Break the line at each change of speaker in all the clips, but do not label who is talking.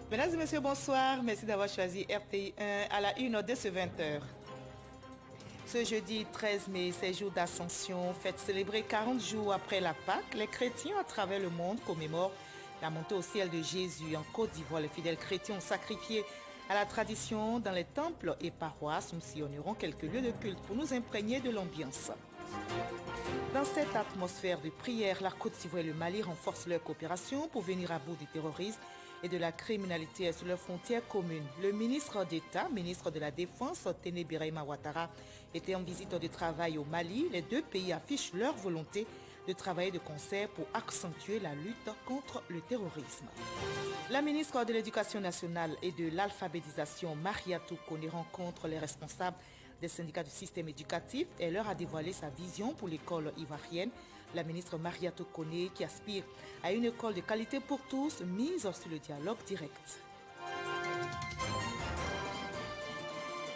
Mesdames et messieurs, bonsoir. Merci d'avoir choisi RTI 1 à la une de ce 20h. Ce jeudi 13 mai, c'est jour d'Ascension, fête célébrée 40 jours après la Pâque. Les chrétiens à travers le monde commémorent la montée au ciel de Jésus. En Côte d'Ivoire, les fidèles chrétiens ont sacrifié à la tradition dans les temples et paroisses. Nous sillonnerons quelques lieux de culte pour nous imprégner de l'ambiance. Dans cette atmosphère de prière, la Côte d'Ivoire et le Mali renforcent leur coopération pour venir à bout du terrorisme et de la criminalité sur leurs frontières communes. Le ministre d'État, ministre de la Défense, Téné Birahima Ouattara, était en visite de travail au Mali. Les deux pays affichent leur volonté de travailler de concert pour accentuer la lutte contre le terrorisme. La ministre de l'Éducation nationale et de l'alphabétisation, Mariatou Kone, rencontre les responsables des syndicats du système éducatif et leur a dévoilé sa vision pour l'école ivoirienne. La ministre Mariatou Kone qui aspire à une école de qualité pour tous, mise sur le dialogue direct.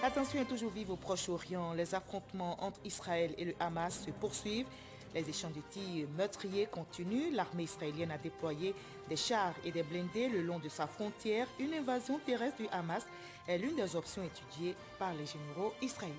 Attention est toujours vive au Proche-Orient. Les affrontements entre Israël et le Hamas se poursuivent. Les échanges de tirs meurtriers continuent. L'armée israélienne a déployé des chars et des blindés le long de sa frontière. Une invasion terrestre du Hamas est l'une des options étudiées par les généraux israéliens.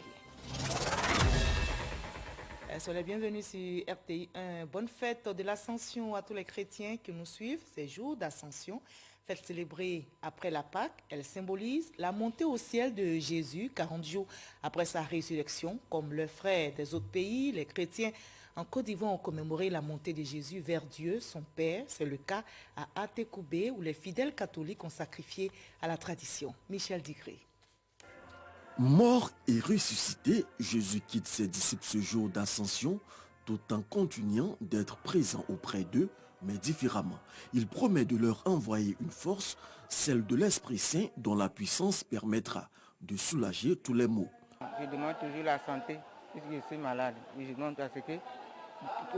Soyez les bienvenus sur RTI 1. Bonne fête de l'Ascension à tous les chrétiens qui nous suivent. Ces jours d'Ascension, fête célébrée après la Pâque, elle symbolise la montée au ciel de Jésus, 40 jours après sa résurrection. Comme leurs frères des autres pays, les chrétiens en Côte d'Ivoire ont commémoré la montée de Jésus vers Dieu, son Père. C'est le cas à Atekoubé, où les fidèles catholiques ont sacrifié à la tradition. Michel Digré.
Mort et ressuscité, Jésus quitte ses disciples ce jour d'ascension, tout en continuant d'être présent auprès d'eux, mais différemment. Il promet de leur envoyer une force, celle de l'Esprit Saint, dont la puissance permettra de soulager tous les maux.
Je demande toujours la santé, puisque je suis malade. Je demande à ce que,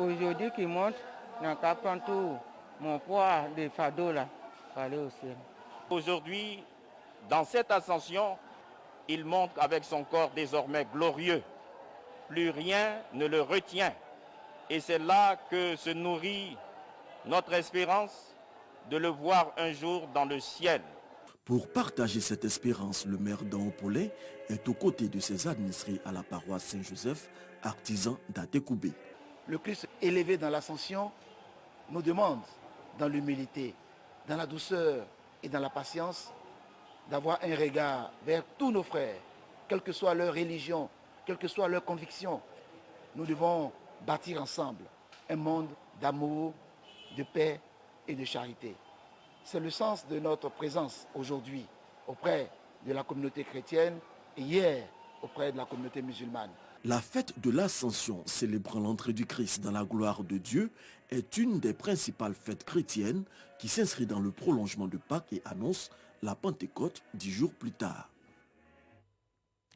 aujourd'hui qu'il monte, je n'ai qu'à prendre tout mon poids de fardeau là, pour aller au ciel.
Aujourd'hui, dans cette ascension, il monte avec son corps désormais glorieux. Plus rien ne le retient. Et c'est là que se nourrit notre espérance de le voir un jour dans le ciel.
Pour partager cette espérance, le maire d'Ampolé est aux côtés de ses administrés à la paroisse Saint-Joseph, artisan d'Atekoubé.
Le Christ élevé dans l'ascension nous demande, dans l'humilité, dans la douceur et dans la patience, d'avoir un regard vers tous nos frères, quelle que soit leur religion, quelle que soit leur conviction. Nous devons bâtir ensemble un monde d'amour, de paix et de charité. C'est le sens de notre présence aujourd'hui auprès de la communauté chrétienne et hier auprès de la communauté musulmane.
La fête de l'Ascension, célébrant l'entrée du Christ dans la gloire de Dieu, est une des principales fêtes chrétiennes qui s'inscrit dans le prolongement de Pâques et annonce la Pentecôte 10 jours plus tard.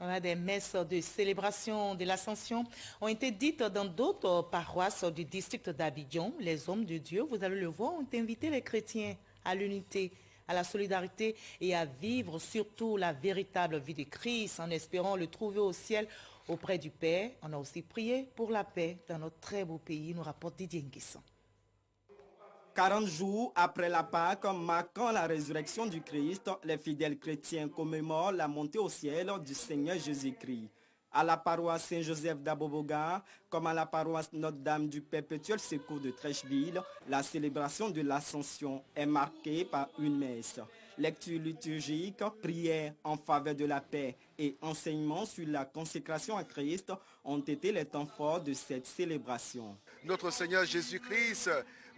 On a des messes de célébration de l'Ascension ont été dites dans d'autres paroisses du district d'Abidjan. Les hommes de Dieu, vous allez le voir, ont invité les chrétiens à l'unité, à la solidarité et à vivre surtout la véritable vie de Christ en espérant le trouver au ciel auprès du Père. On a aussi prié pour la paix dans notre très beau pays, nous rapporte Didier Nguisson.
40 jours après la Pâque, marquant la résurrection du Christ, les fidèles chrétiens commémorent la montée au ciel du Seigneur Jésus-Christ. À la paroisse Saint-Joseph d'Aboboga, comme à la paroisse Notre-Dame du Perpétuel Secours de Trècheville, la célébration de l'Ascension est marquée par une messe. Lecture liturgique, prière en faveur de la paix et enseignement sur la consécration à Christ ont été les temps forts de cette célébration.
Notre Seigneur Jésus-Christ,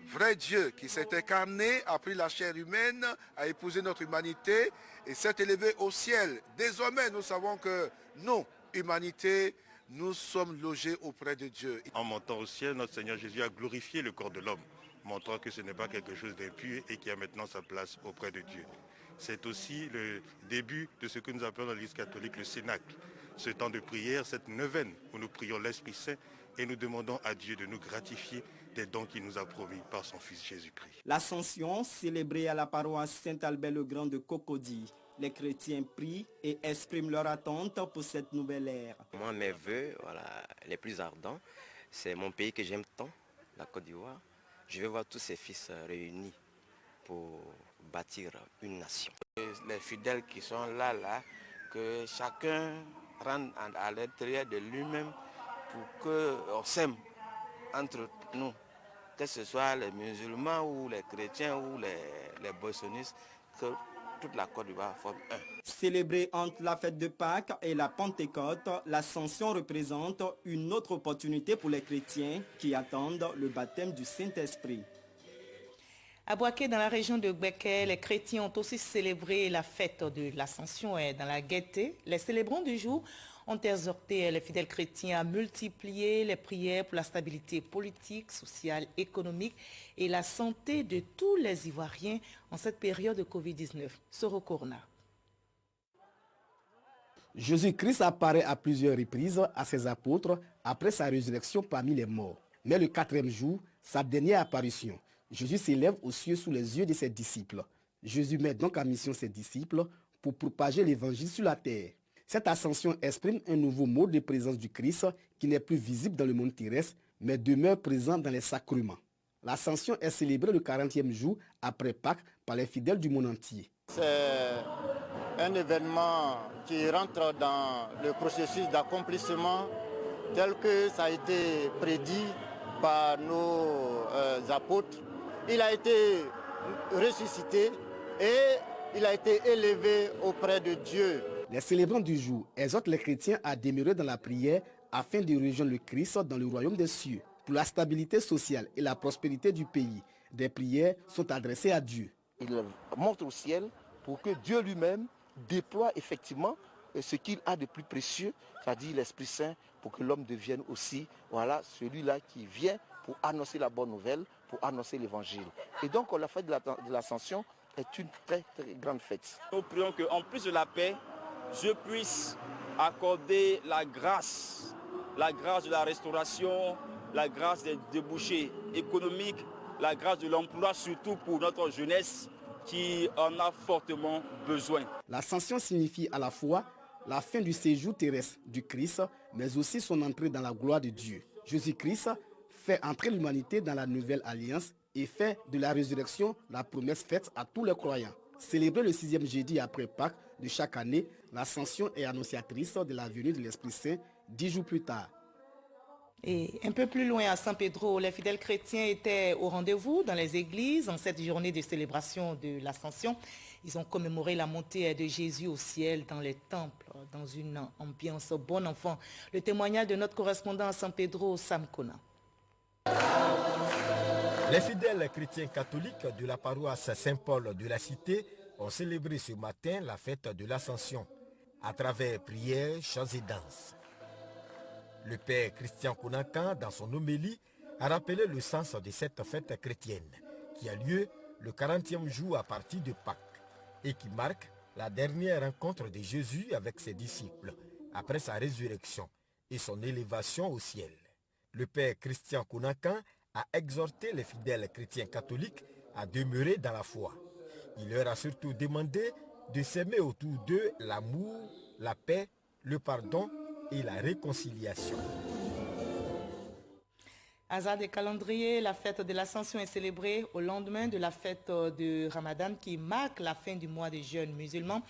vrai Dieu qui s'est incarné, a pris la chair humaine, a épousé notre humanité et s'est élevé au ciel. Désormais, nous savons que nous, humanité, nous sommes logés auprès de Dieu.
En montant au ciel, notre Seigneur Jésus a glorifié le corps de l'homme, montrant que ce n'est pas quelque chose d'impur et qui a maintenant sa place auprès de Dieu. C'est aussi le début de ce que nous appelons dans l'Église catholique le Cénacle, ce temps de prière, cette neuvaine où nous prions l'Esprit Saint et nous demandons à Dieu de nous gratifier des dons qu'il nous a promis par son Fils Jésus-Christ.
L'Ascension, célébrée à la paroisse Saint-Albert-le-Grand de Cocody. Les chrétiens prient et expriment leur attente pour cette nouvelle ère.
Moi, mes vœux les plus ardents, c'est mon pays que j'aime tant, la Côte d'Ivoire. Je vais voir tous ces fils réunis pour bâtir une nation.
Les fidèles qui sont là, que chacun rentre à l'intérieur de lui-même pour qu'on s'aime entre nous, que ce soit les musulmans ou les chrétiens ou les bolsonistes, que toute la Côte d'Ivoire forme un.
Célébrée entre la fête de Pâques et la Pentecôte, l'Ascension représente une autre opportunité pour les chrétiens qui attendent le baptême du Saint-Esprit.
À Boaké, dans la région de Gbeke, les chrétiens ont aussi célébré la fête de l'Ascension et dans la gaieté. Les célébrants du jour ont exhorté les fidèles chrétiens à multiplier les prières pour la stabilité politique, sociale, économique et la santé de tous les Ivoiriens en cette période de Covid-19. Soro Kourna.
Jésus-Christ apparaît à plusieurs reprises à ses apôtres après sa résurrection parmi les morts. Mais le 4e jour, sa dernière apparition, Jésus s'élève aux cieux sous les yeux de ses disciples. Jésus met donc en mission ses disciples pour propager l'évangile sur la terre. Cette ascension exprime un nouveau mode de présence du Christ qui n'est plus visible dans le monde terrestre, mais demeure présent dans les sacrements. L'ascension est célébrée le 40e jour après Pâques par les fidèles du monde entier.
C'est un événement qui rentre dans le processus d'accomplissement tel que ça a été prédit par nos apôtres. Il a été ressuscité et il a été élevé auprès de Dieu.
Les célébrants du jour exhortent les chrétiens à demeurer dans la prière afin de rejoindre le Christ dans le royaume des cieux. Pour la stabilité sociale et la prospérité du pays, des prières sont adressées à Dieu.
Il montre au ciel pour que Dieu lui-même déploie effectivement ce qu'il a de plus précieux, c'est-à-dire l'Esprit Saint, pour que l'homme devienne aussi celui-là qui vient pour annoncer la bonne nouvelle, pour annoncer l'évangile. Et donc la fête de l'Ascension est une très, très grande fête.
Nous prions qu'en plus de la paix, Dieu puisse accorder la grâce de la restauration, la grâce des débouchés économiques, la grâce de l'emploi, surtout pour notre jeunesse qui en a fortement besoin.
L'ascension signifie à la fois la fin du séjour terrestre du Christ, mais aussi son entrée dans la gloire de Dieu. Jésus-Christ fait entrer l'humanité dans la nouvelle alliance et fait de la résurrection la promesse faite à tous les croyants. Célébrée le 6e jeudi après Pâques de chaque année, l'Ascension est annonciatrice de la venue de l'Esprit Saint 10 jours plus tard.
Et un peu plus loin à San Pedro, les fidèles chrétiens étaient au rendez-vous dans les églises en cette journée de célébration de l'Ascension. Ils ont commémoré la montée de Jésus au ciel dans les temples, dans une ambiance bon enfant. Le témoignage de notre correspondant à San Pedro, Sam Kona.
Les fidèles chrétiens catholiques de la paroisse Saint-Paul de la Cité ont célébré ce matin la fête de l'Ascension à travers prières, chants et danses. Le père Christian Kounankan, dans son homélie, a rappelé le sens de cette fête chrétienne qui a lieu le 40e jour à partir de Pâques et qui marque la dernière rencontre de Jésus avec ses disciples après sa résurrection et son élévation au ciel. Le père Christian Kounankan a exhorté les fidèles chrétiens catholiques à demeurer dans la foi. Il leur a surtout demandé de s'aimer autour d'eux l'amour, la paix, le pardon et la réconciliation.
Hasard des calendriers, la fête de l'Ascension est célébrée au lendemain de la fête de Ramadan qui marque la fin du mois des jeûnes musulmans.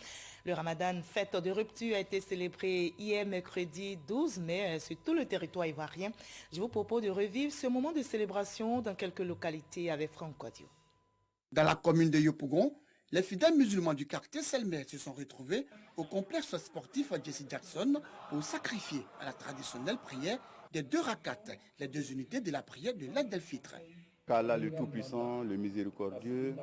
Le Ramadan, fête de rupture, a été célébrée hier mercredi 12 mai sur tout le territoire ivoirien. Je vous propose de revivre ce moment de célébration dans quelques localités avec Franck Audio.
Dans la commune de Yopougon, les fidèles musulmans du quartier Selmer se sont retrouvés au complexe sportif Jesse Jackson pour sacrifier à la traditionnelle prière des 2 rakats, les 2 unités de la prière de l'Aïd el-Fitr.
Qu'Allah le Tout-Puissant, le Miséricordieux,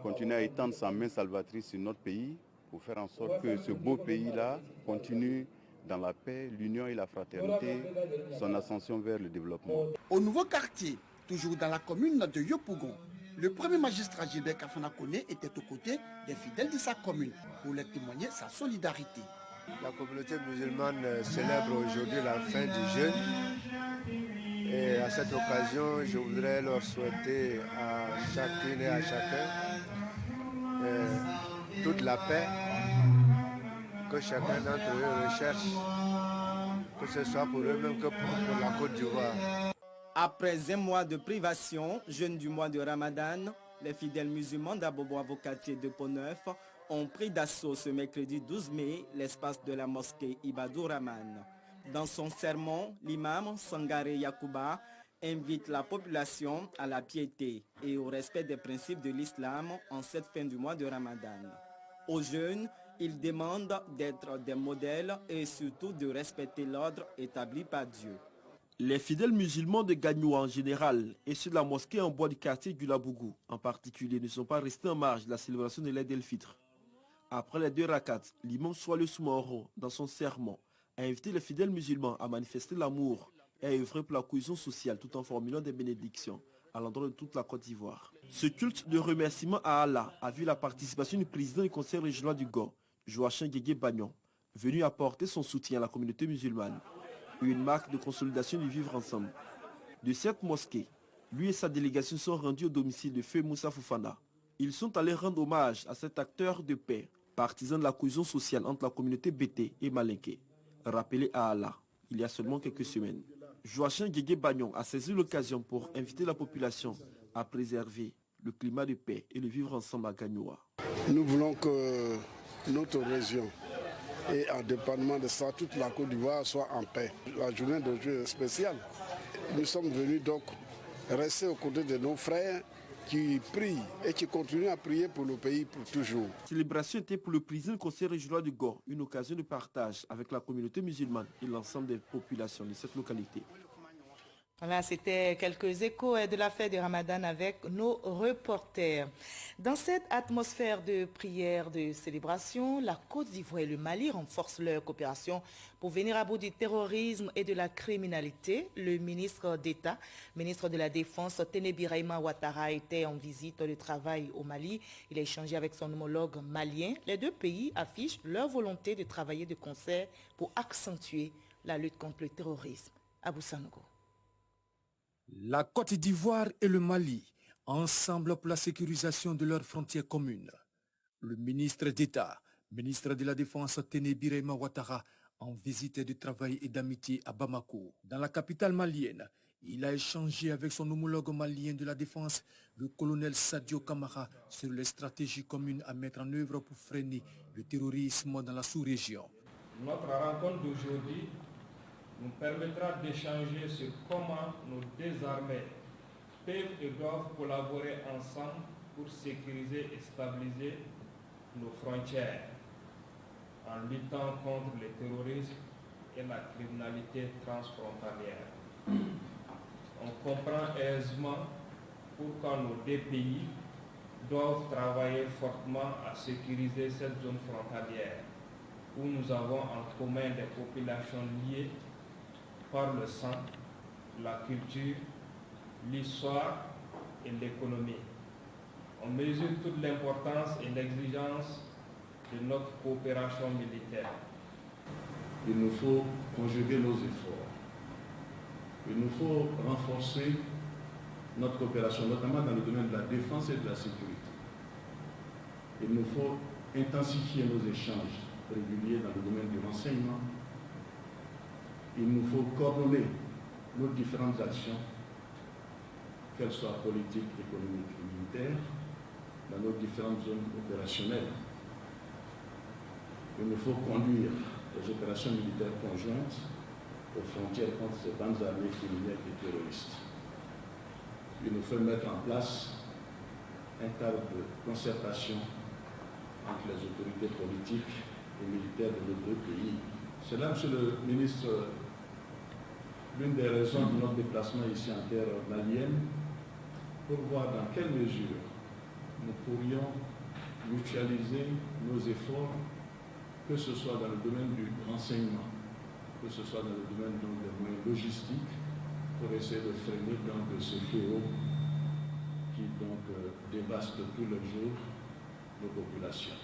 continue à étendre sa main salvatrice sur notre pays pour faire en sorte que ce beau pays-là continue dans la paix, l'union et la fraternité, son ascension vers le développement.
Au nouveau quartier, toujours dans la commune de Yopougon, le premier magistrat Gilbert Kafana Koné était aux côtés des fidèles de sa commune pour leur témoigner sa solidarité.
La communauté musulmane célèbre aujourd'hui la fin du jeûne. Et à cette occasion, je voudrais leur souhaiter à chacune et à chacun toute la paix que chacun d'entre eux recherche, que ce soit pour eux-mêmes que pour la Côte d'Ivoire.
Après un mois de privation, jeûne du mois de Ramadan, Les fidèles musulmans d'Abobo-Avocatier de Pont-Neuf ont pris d'assaut ce mercredi 12 mai l'espace de la mosquée Ibadou Rahman. Dans son sermon, l'imam Sangare Yakouba invite la population à la piété et au respect des principes de l'islam en cette fin du mois de Ramadan. Aux jeunes, il demande d'être des modèles et surtout de respecter l'ordre établi par Dieu.
Les fidèles musulmans de Gagnoua en général et ceux de la mosquée en bois du quartier du Labougou en particulier ne sont pas restés en marge de la célébration de l'Aïd el-Fitr. Après les 2 rakats, l'imam Soalou Soumoro, dans son sermon, a invité les fidèles musulmans à manifester l'amour et à œuvrer pour la cohésion sociale tout en formulant des bénédictions à l'endroit de toute la Côte d'Ivoire. Ce culte de remerciement à Allah a vu la participation du président du conseil régional du Gor, Joachim Guégué Bagnon, venu apporter son soutien à la communauté musulmane. Une marque de consolidation du vivre ensemble. De cette mosquée, lui et sa délégation sont rendus au domicile de Feu Moussa Foufana. Ils sont allés rendre hommage à cet acteur de paix, partisan de la cohésion sociale entre la communauté Bété et Malinké, rappelé à Allah il y a seulement quelques semaines. Joachim Guégué Bagnon a saisi l'occasion pour inviter la population à préserver le climat de paix et le vivre ensemble à Gagnoua.
Nous voulons que notre région et en dépendant de ça, toute la Côte d'Ivoire soit en paix. La journée d'aujourd'hui est spéciale. Nous sommes venus donc rester aux côtés de nos frères qui prient et qui continuent à prier pour le pays pour toujours.
La célébration était pour le président du conseil régional du Gor une occasion de partage avec la communauté musulmane et l'ensemble des populations de cette localité.
Voilà, c'était quelques échos de la fête de Ramadan avec nos reporters. Dans cette atmosphère de prière, de célébration, la Côte d'Ivoire et le Mali renforcent leur coopération pour venir à bout du terrorisme et de la criminalité. Le ministre d'État, ministre de la Défense, Ténébiraïma Ouattara, était en visite de travail au Mali. Il a échangé avec son homologue malien. Les 2 pays affichent leur volonté de travailler de concert pour accentuer la lutte contre le terrorisme. Abou Sanogo.
La Côte d'Ivoire et le Mali, ensemble pour la sécurisation de leurs frontières communes. Le ministre d'État, ministre de la Défense Ténébiraïma Ouattara, en visite de travail et d'amitié à Bamako. Dans la capitale malienne, il a échangé avec son homologue malien de la Défense, le colonel Sadio Kamara, sur les stratégies communes à mettre en œuvre pour freiner le terrorisme dans la sous-région.
Notre rencontre d'aujourd'hui nous permettra d'échanger sur comment nos 2 armées peuvent et doivent collaborer ensemble pour sécuriser et stabiliser nos frontières en luttant contre le terrorisme et la criminalité transfrontalière. On comprend aisément pourquoi nos 2 pays doivent travailler fortement à sécuriser cette zone frontalière où nous avons en commun des populations liées par le sang, la culture, l'histoire et l'économie. On mesure toute l'importance et l'exigence de notre coopération militaire.
Il nous faut conjuguer nos efforts. Il nous faut renforcer notre coopération, notamment dans le domaine de la défense et de la sécurité. Il nous faut intensifier nos échanges réguliers dans le domaine du renseignement. Il nous faut coordonner nos différentes actions, qu'elles soient politiques, économiques et militaires, dans nos différentes zones opérationnelles. Il nous faut conduire les opérations militaires conjointes aux frontières contre ces bandes armées criminelles et terroristes. Il nous faut mettre en place un cadre de concertation entre les autorités politiques et militaires de nos 2 pays. C'est là, Monsieur le ministre, l'une des raisons de notre déplacement ici en terre malienne, pour voir dans quelle mesure nous pourrions mutualiser nos efforts, que ce soit dans le domaine du renseignement, que ce soit dans le domaine donc, des moyens logistiques, pour essayer de freiner donc, ce fléau qui donc dévaste tous les jours nos populations.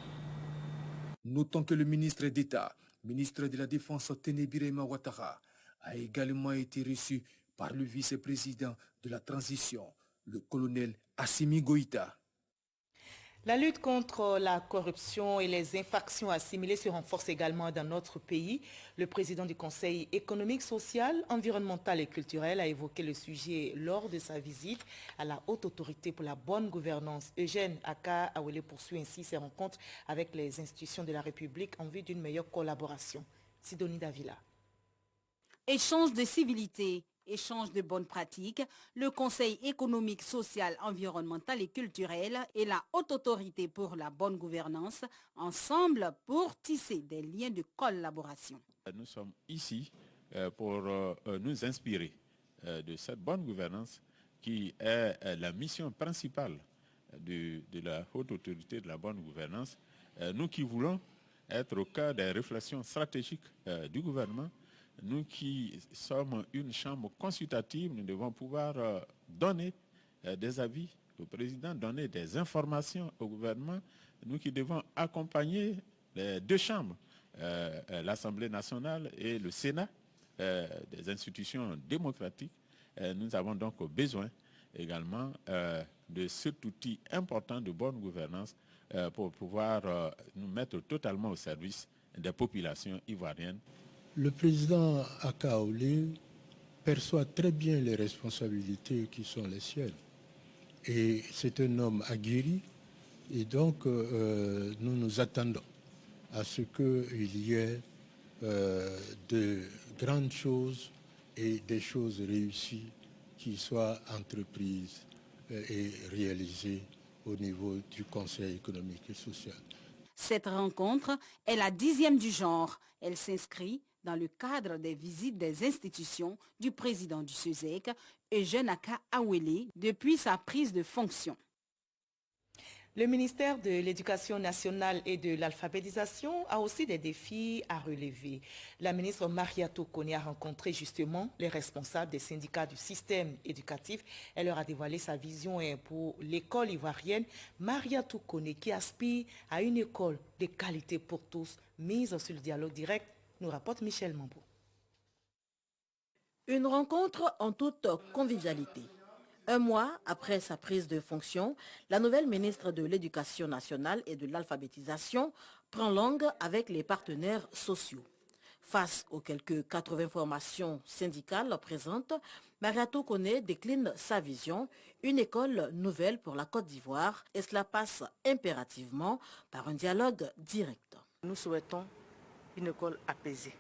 Notons que le ministre d'État, ministre de la Défense Ténébiraïma Ouattara, a également été reçu par le vice-président de la transition, le colonel Assimi Goïta.
La lutte contre la corruption et les infractions assimilées se renforce également dans notre pays. Le président du Conseil économique, social, environnemental et culturel a évoqué le sujet lors de sa visite à la Haute Autorité pour la bonne gouvernance. Eugène Aka Awele poursuit ainsi ses rencontres avec les institutions de la République en vue d'une meilleure collaboration. Sidonie Davila.
Échange de civilité, échange de bonnes pratiques, le Conseil économique, social, environnemental et culturel et la Haute Autorité pour la bonne gouvernance ensemble pour tisser des liens de collaboration.
Nous sommes ici pour nous inspirer de cette bonne gouvernance qui est la mission principale de la Haute Autorité de la bonne gouvernance. Nous qui voulons être au cœur des réflexions stratégiques du gouvernement, nous qui sommes une chambre consultative, nous devons pouvoir donner des avis au président, donner des informations au gouvernement. Nous qui devons accompagner les deux chambres, l'Assemblée nationale et le Sénat, des institutions démocratiques. Nous avons donc besoin également de cet outil important de bonne gouvernance pour pouvoir nous mettre totalement au service des populations ivoiriennes.
Le président Aka Awele perçoit très bien les responsabilités qui sont les siennes. Et c'est un homme aguerri. Et donc, nous nous attendons à ce qu'il y ait de grandes choses et des choses réussies qui soient entreprises et réalisées au niveau du Conseil économique et social.
Cette rencontre est la 10e du genre. Elle s'inscrit dans le cadre des visites des institutions du président du SESEC, Eugène Aka Awele, depuis sa prise de fonction.
Le ministère de l'Éducation nationale et de l'alphabétisation a aussi des défis à relever. La ministre Mariatou Kone a rencontré justement les responsables des syndicats du système éducatif. Elle leur a dévoilé sa vision pour l'école ivoirienne. Mariatou Kone qui aspire à une école de qualité pour tous, mise sur le dialogue direct, nous rapporte Michel Mambou.
Une rencontre en toute convivialité. Un mois après sa prise de fonction, la nouvelle ministre de l'Éducation nationale et de l'alphabétisation prend langue avec les partenaires sociaux. Face aux quelques 80 formations syndicales présentes, Mariatou Kone décline sa vision, une école nouvelle pour la Côte d'Ivoire, et cela passe impérativement par un dialogue direct.
Nous souhaitons une école apaisée.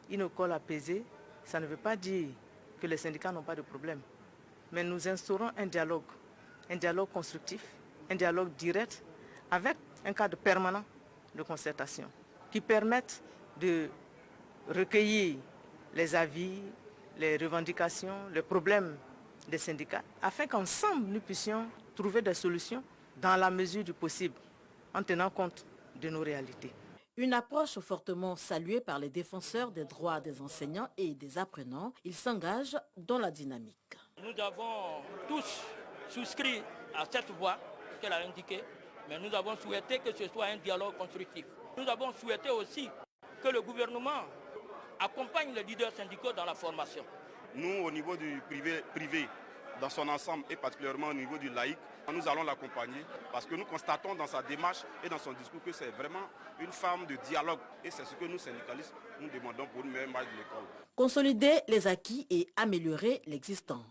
Une école apaisée, ça ne veut pas dire que les syndicats n'ont pas de problème. Mais nous instaurons un dialogue constructif, un dialogue direct, avec un cadre permanent de concertation qui permette de recueillir les avis, les revendications, les problèmes des syndicats, afin qu'ensemble nous puissions trouver des solutions dans la mesure du possible, en tenant compte de nos réalités.
Une approche fortement saluée par les défenseurs des droits des enseignants et des apprenants. Ils s'engagent dans la dynamique.
Nous avons tous souscrit à cette voie qu'elle a indiquée, mais nous avons souhaité que ce soit un dialogue constructif. Nous avons souhaité aussi que le gouvernement accompagne les leaders syndicaux dans la formation.
Nous, au niveau du privé dans son ensemble et particulièrement au niveau du laïc, nous allons l'accompagner parce que nous constatons dans sa démarche et dans son discours que c'est vraiment une forme de dialogue et c'est ce que nous syndicalistes nous demandons pour une meilleure marche de l'école.
Consolider les acquis et améliorer l'existant.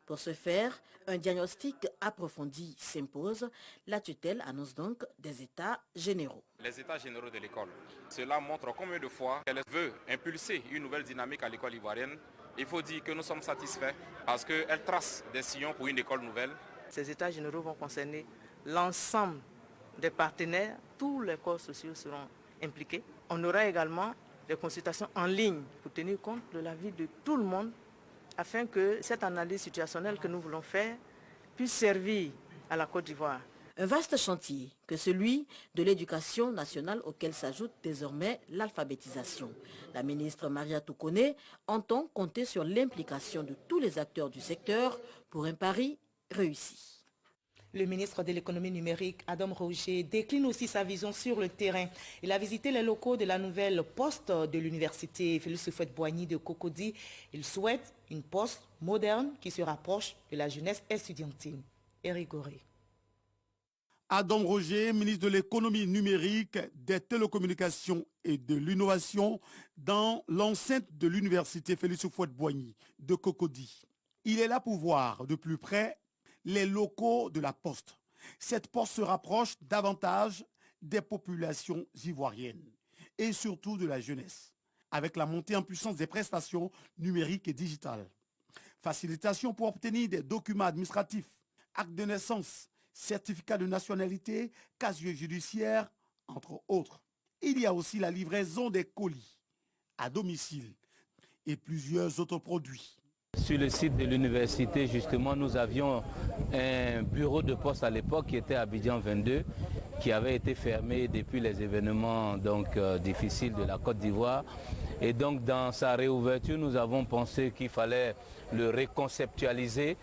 Pour ce faire, un diagnostic approfondi s'impose. La tutelle annonce donc des états généraux.
Les états généraux de l'école. Cela montre combien de fois elle veut impulser une nouvelle dynamique à l'école ivoirienne. Il faut dire que nous sommes satisfaits parce qu'elle trace des sillons pour une école nouvelle.
Ces états généraux vont concerner l'ensemble des partenaires. Tous les corps sociaux seront impliqués. On aura également des consultations en ligne pour tenir compte de l'avis de tout le monde afin que cette analyse situationnelle que nous voulons faire puisse servir à la Côte d'Ivoire.
Un vaste chantier que celui de l'éducation nationale auquel s'ajoute désormais l'alphabétisation. La ministre Mariatou Kone entend compter sur l'implication de tous les acteurs du secteur pour un pari réussi.
Le ministre de l'économie numérique, Adam Roger, décline aussi sa vision sur le terrain. Il a visité les locaux de la nouvelle poste de l'université Félix Houphouët-Boigny de Cocody. Il souhaite une poste moderne qui se rapproche de la jeunesse estudiantine. Éric Goré.
Adam Roger, ministre de l'économie numérique, des télécommunications et de l'innovation dans l'enceinte de l'université Félix Houphouët-Boigny de Cocody. Il est là pour voir de plus près les locaux de la Poste. Cette Poste se rapproche davantage des populations ivoiriennes et surtout de la jeunesse, avec la montée en puissance des prestations numériques et digitales. Facilitation pour obtenir des documents administratifs, actes de naissance, certificat de nationalité, casier judiciaire, entre autres. Il y a aussi la livraison des colis à domicile et plusieurs autres produits.
Sur le site de l'université, justement, nous avions un bureau de poste à l'époque qui était à Abidjan 22, qui avait été fermé depuis les événements difficiles de la Côte d'Ivoire. Et donc, dans sa réouverture, nous avons pensé qu'il fallait le reconceptualiser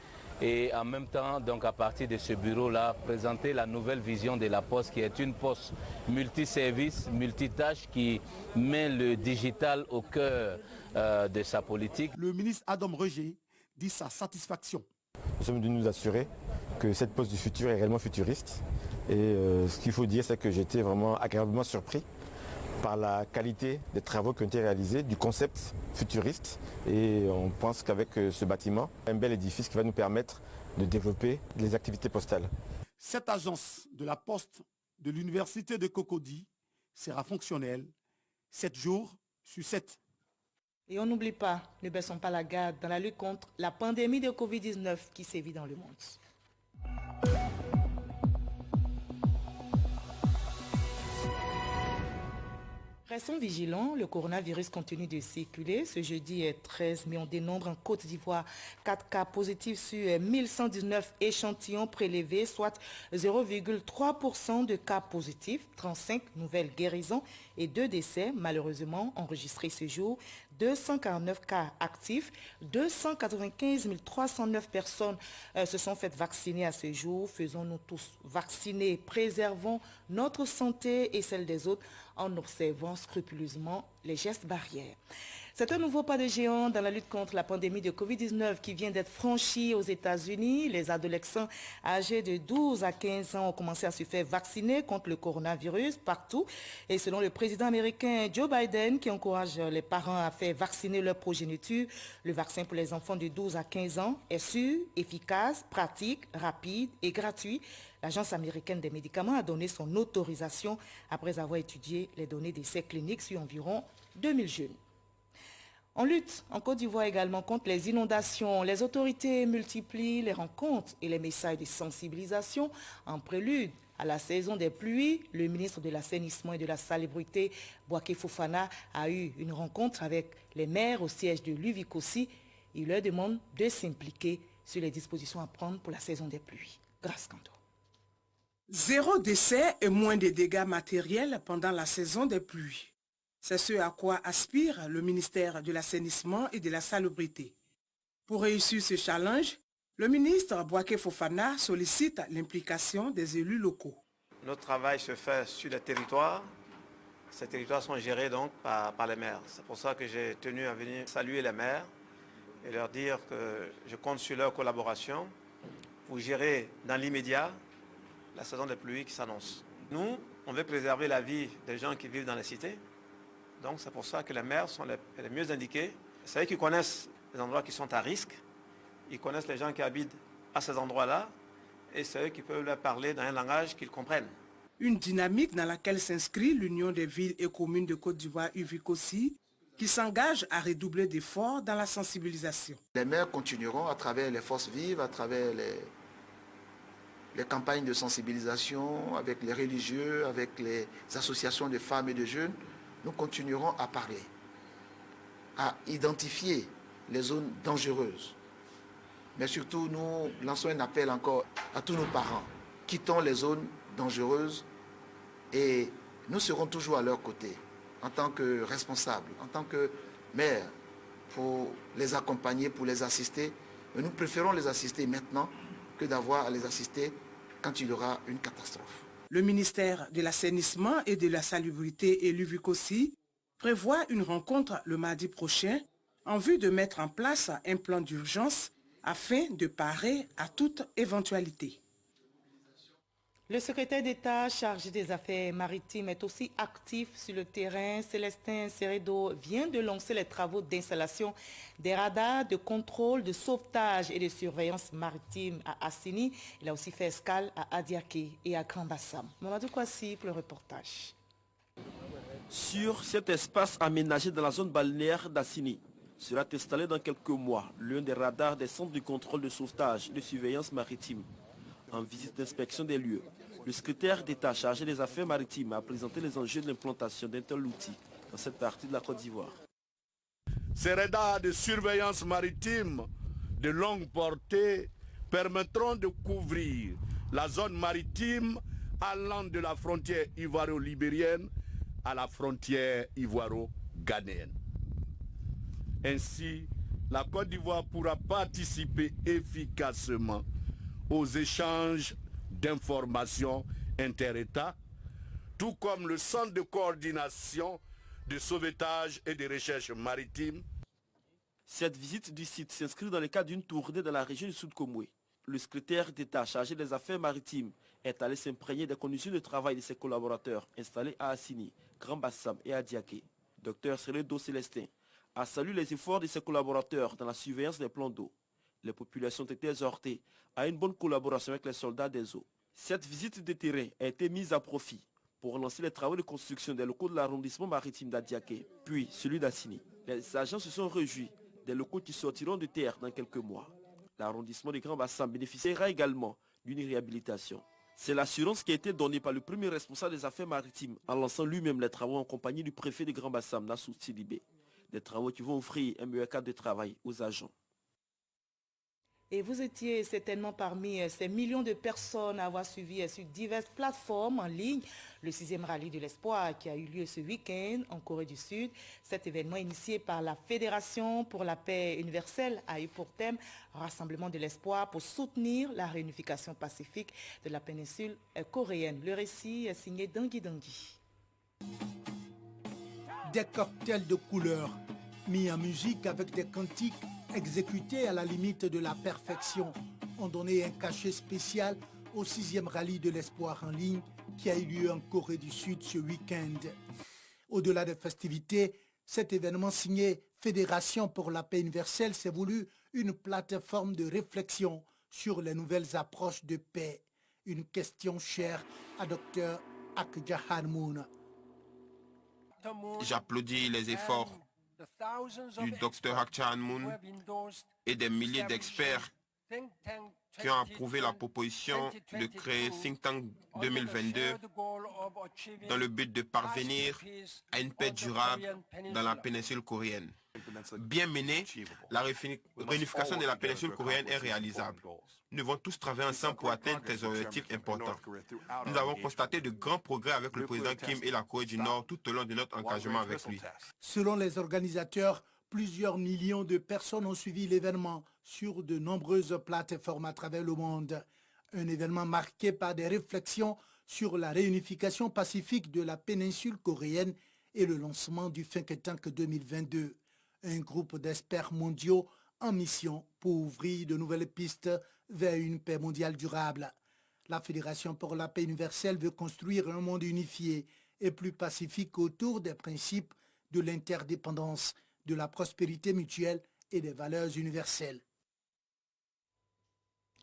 et en même temps, donc à partir de ce bureau-là, présenter la nouvelle vision de la Poste, qui est une poste multiservice, multitâche, qui met le digital au cœur de sa politique.
Le ministre Adam Roger dit sa satisfaction.
Nous sommes venus nous assurer que cette Poste du futur est réellement futuriste. Et ce qu'il faut dire, c'est que j'étais vraiment agréablement surpris par la qualité des travaux qui ont été réalisés, du concept futuriste. Et on pense qu'avec ce bâtiment, un bel édifice qui va nous permettre de développer les activités postales.
Cette agence de la Poste de l'université de Cocody sera fonctionnelle 7 jours sur 7.
Et on n'oublie pas, ne baissons pas la garde dans la lutte contre la pandémie de Covid-19 qui sévit dans le monde. Restons vigilants, le coronavirus continue de circuler. Ce jeudi 13 mai, on dénombre en Côte d'Ivoire 4 cas positifs sur 1119 échantillons prélevés, soit 0,3% de cas positifs, 35 nouvelles guérisons et 2 décès malheureusement enregistrés ce jour. 249 cas actifs, 295 309 personnes se sont faites vacciner à ce jour. Faisons-nous tous vacciner, préservons notre santé et celle des autres en observant scrupuleusement les gestes barrières. C'est un nouveau pas de géant dans la lutte contre la pandémie de Covid-19 qui vient d'être franchi aux États-Unis. Les adolescents âgés de 12 à 15 ans ont commencé à se faire vacciner contre le coronavirus partout. Et selon le président américain Joe Biden, qui encourage les parents à faire vacciner leur progéniture, le vaccin pour les enfants de 12 à 15 ans est sûr, efficace, pratique, rapide et gratuit. L'Agence américaine des médicaments a donné son autorisation après avoir étudié les données d'essais cliniques sur environ 2000 jeunes. On lutte en Côte d'Ivoire également contre les inondations. Les autorités multiplient les rencontres et les messages de sensibilisation en prélude à la saison des pluies. Le ministre de l'Assainissement et de la Salubrité, Bouaké Fofana, a eu une rencontre avec les maires au siège de l'UVICOSI. Il leur demande de s'impliquer sur les dispositions à prendre pour la saison des pluies. Grâce Kanto.
0 décès et moins de dégâts matériels pendant la saison des pluies. C'est ce à quoi aspire le ministère de l'Assainissement et de la Salubrité. Pour réussir ce challenge, le ministre Bouaké Fofana sollicite l'implication des élus locaux.
Notre travail se fait sur les territoires. Ces territoires sont gérés donc par les maires. C'est pour ça que j'ai tenu à venir saluer les maires et leur dire que je compte sur leur collaboration pour gérer dans l'immédiat la saison des pluies qui s'annonce. Nous, on veut préserver la vie des gens qui vivent dans les cités. Donc c'est pour ça que les maires sont les mieux indiqués. C'est eux qui connaissent les endroits qui sont à risque. Ils connaissent les gens qui habitent à ces endroits-là. Et c'est eux qui peuvent leur parler dans un langage qu'ils comprennent.
Une dynamique dans laquelle s'inscrit l'Union des villes et communes de Côte d'Ivoire UVICOSI, qui s'engage à redoubler d'efforts dans la sensibilisation.
Les maires continueront à travers les forces vives, à travers les campagnes de sensibilisation, avec les religieux, avec les associations de femmes et de jeunes. Nous continuerons à parler, à identifier les zones dangereuses. Mais surtout, nous lançons un appel encore à tous nos parents. Quittons les zones dangereuses et nous serons toujours à leur côté en tant que responsables, en tant que maires, pour les accompagner, pour les assister. Mais nous préférons les assister maintenant que d'avoir à les assister quand il y aura une catastrophe.
Le ministère de l'Assainissement et de la Salubrité et l'UVICOSI prévoit une rencontre le mardi prochain en vue de mettre en place un plan d'urgence afin de parer à toute éventualité.
Le secrétaire d'État chargé des affaires maritimes est aussi actif sur le terrain. Célestin Seredo vient de lancer les travaux d'installation des radars de contrôle, de sauvetage et de surveillance maritime à Assini. Il a aussi fait escale à Adiaké et à Grand Bassam. Mamadou Kwasi pour le reportage.
Sur cet espace aménagé dans la zone balnéaire d'Assini, sera installé dans quelques mois l'un des radars des centres de contrôle de sauvetage et de surveillance maritime. En visite d'inspection des lieux, le secrétaire d'État chargé des affaires maritimes a présenté les enjeux de l'implantation d'un tel outil dans cette partie de la Côte d'Ivoire.
Ces radars de surveillance maritime de longue portée permettront de couvrir la zone maritime allant de la frontière ivoiro-libérienne à la frontière ivoiro-ghanéenne. Ainsi, la Côte d'Ivoire pourra participer efficacement aux échanges d'informations inter-États, tout comme le Centre de coordination de sauvetage et de recherche maritime.
Cette visite du site s'inscrit dans le cadre d'une tournée dans la région du Sud-Komoué. Le secrétaire d'État chargé des affaires maritimes est allé s'imprégner des conditions de travail de ses collaborateurs installés à Assini, Grand Bassam et à Diaké. Dr Seredo Célestin a salué les efforts de ses collaborateurs dans la surveillance des plans d'eau. Les populations ont été exhortées à une bonne collaboration avec les soldats des eaux. Cette visite de terrain a été mise à profit pour lancer les travaux de construction des locaux de l'arrondissement maritime d'Adiaké, puis celui d'Assini. Les agents se sont réjouis des locaux qui sortiront de terre dans quelques mois. L'arrondissement de Grand Bassam bénéficiera également d'une réhabilitation. C'est l'assurance qui a été donnée par le premier responsable des affaires maritimes en lançant lui-même les travaux en compagnie du préfet de Grand Bassam, Nassou Sidibé. Des travaux qui vont offrir un meilleur cadre de travail aux agents.
Et vous étiez certainement parmi ces millions de personnes à avoir suivi sur diverses plateformes en ligne le 6e rallye de l'espoir qui a eu lieu ce week-end en Corée du Sud. Cet événement initié par la Fédération pour la paix universelle a eu pour thème Rassemblement de l'espoir pour soutenir la réunification pacifique de la péninsule coréenne. Le récit est signé Dangui Dangui.
Des cocktails de couleurs mis en musique avec des cantiques exécutés à la limite de la perfection ont donné un cachet spécial au 6e rallye de l'espoir en ligne qui a eu lieu en Corée du Sud ce week-end. Au-delà des festivités, cet événement signé Fédération pour la paix universelle s'est voulu une plateforme de réflexion sur les nouvelles approches de paix, une question chère à Dr Ak Jahan Moon.
J'applaudis les efforts du Dr Ak Jahan Moon et des milliers d'experts qui ont approuvé la proposition de créer Think Tank 2022 dans le but de parvenir à une paix durable dans la péninsule coréenne. Bien menée, la réunification de la péninsule coréenne est réalisable. Nous devons tous travailler ensemble pour atteindre ces objectifs importants. Nous avons constaté de grands progrès avec le président Kim et la Corée du Nord tout au long de notre engagement avec lui.
Selon les organisateurs, plusieurs millions de personnes ont suivi l'événement sur de nombreuses plateformes à travers le monde. Un événement marqué par des réflexions sur la réunification pacifique de la péninsule coréenne et le lancement du Think Tank 2022. Un groupe d'experts mondiaux en mission pour ouvrir de nouvelles pistes vers une paix mondiale durable. La Fédération pour la paix universelle veut construire un monde unifié et plus pacifique autour des principes de l'interdépendance, de la prospérité mutuelle et des valeurs universelles.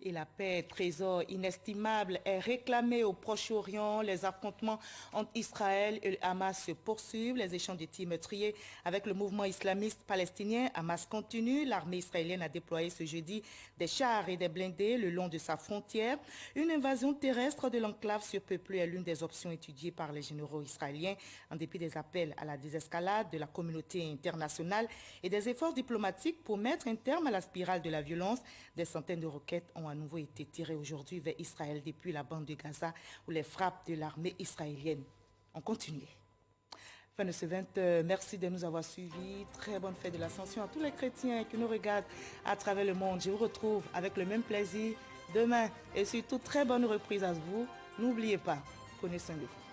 Et la paix, trésor inestimable, est réclamée au Proche-Orient. Les affrontements entre Israël et le Hamas se poursuivent. Les échanges de tirs meurtriers avec le mouvement islamiste palestinien Hamas continuent. L'armée israélienne a déployé ce jeudi des chars et des blindés le long de sa frontière. Une invasion terrestre de l'enclave surpeuplée est l'une des options étudiées par les généraux israéliens en dépit des appels à la désescalade de la communauté internationale et des efforts diplomatiques pour mettre un terme à la spirale de la violence. Des centaines de roquettes ont à nouveau été tirées aujourd'hui vers Israël depuis la bande de Gaza où les frappes de l'armée israélienne ont continué. Fin de ce 20h, merci de nous avoir suivis. Très bonne fête de l'Ascension à tous les chrétiens qui nous regardent à travers le monde. Je vous retrouve avec le même plaisir demain et surtout très bonne reprise à vous. N'oubliez pas, prenez soin de vous.